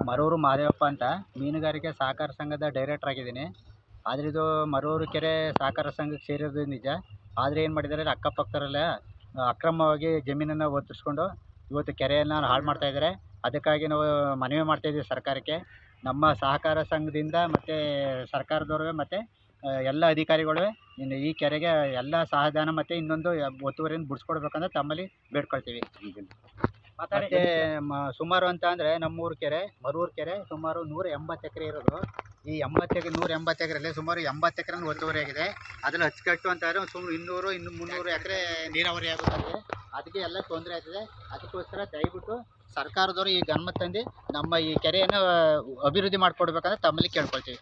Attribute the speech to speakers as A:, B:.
A: ಮರೂರು ಮಹದೇವಪ್ಪ ಅಂತ ಮೀನುಗಾರಿಕೆ ಸಹಕಾರ ಸಂಘದ ಡೈರೆಕ್ಟರ್ ಆಗಿದ್ದೀನಿ. ಆದರೆ ಇದು ಮರೂರು ಕೆರೆ ಸಹಕಾರ ಸಂಘಕ್ಕೆ ಸೇರಿರೋದು ನಿಜ. ಆದರೆ ಏನು ಮಾಡಿದ್ದಾರೆ, ಅಕ್ಕಪಕ್ಕದವರೆಲ್ಲ ಅಕ್ರಮವಾಗಿ ಜಮೀನನ್ನು ಒತ್ತಿಸ್ಕೊಂಡು ಇವತ್ತು ಕೆರೆಯನ್ನು ಹಾಳು ಮಾಡ್ತಾಯಿದ್ದಾರೆ. ಅದಕ್ಕಾಗಿ ನಾವು ಮನವಿ ಮಾಡ್ತಾಯಿದ್ದೀವಿ ಸರ್ಕಾರಕ್ಕೆ. ನಮ್ಮ ಸಹಕಾರ ಸಂಘದಿಂದ ಮತ್ತು ಸರ್ಕಾರದವ್ರು ಮತ್ತು ಎಲ್ಲ ಅಧಿಕಾರಿಗಳು ಈ ಕೆರೆಗೆ ಎಲ್ಲ ಸಹಾಯಧನ ಮತ್ತು ಇನ್ನೊಂದು ಒತ್ತುವರಿಯನ್ನು ಬಿಡಿಸ್ಕೊಡ್ಬೇಕಂತ ತಮ್ಮಲ್ಲಿ ಬೇಡ್ಕೊಳ್ತೀವಿ. ಮತ್ತು ಸುಮಾರು ಅಂತ ಅಂದರೆ ನಮ್ಮೂರು ಕೆರೆ ಮರೂರು ಕೆರೆ ಸುಮಾರು 180 ಎಕರೆ ಇರೋದು. ಈ 180 ಎಕರೆಯಲ್ಲಿ ಸುಮಾರು 80 ಎಕರೆ ಒತ್ತುವರಿ ಆಗಿದೆ. ಅದನ್ನು ಅಚ್ಚುಕಟ್ಟು ಅಂತಂದರೆ ಸುಮಾರು 200-300 ಎಕರೆ ನೀರಾವರಿ ಆಗುತ್ತದೆ. ಅದಕ್ಕೆ ಎಲ್ಲ ತೊಂದರೆ ಆಗ್ತದೆ. ಅದಕ್ಕೋಸ್ಕರ ದಯವಿಟ್ಟು ಸರ್ಕಾರದವರು ಈ ಗಮನ ತಂದು ನಮ್ಮ ಈ ಕೆರೆಯನ್ನು ಅಭಿವೃದ್ಧಿ ಮಾಡಿಕೊಡ್ಬೇಕಂತ ತಮ್ಮಲ್ಲಿ ಕೇಳ್ಕೊಳ್ತೀವಿ.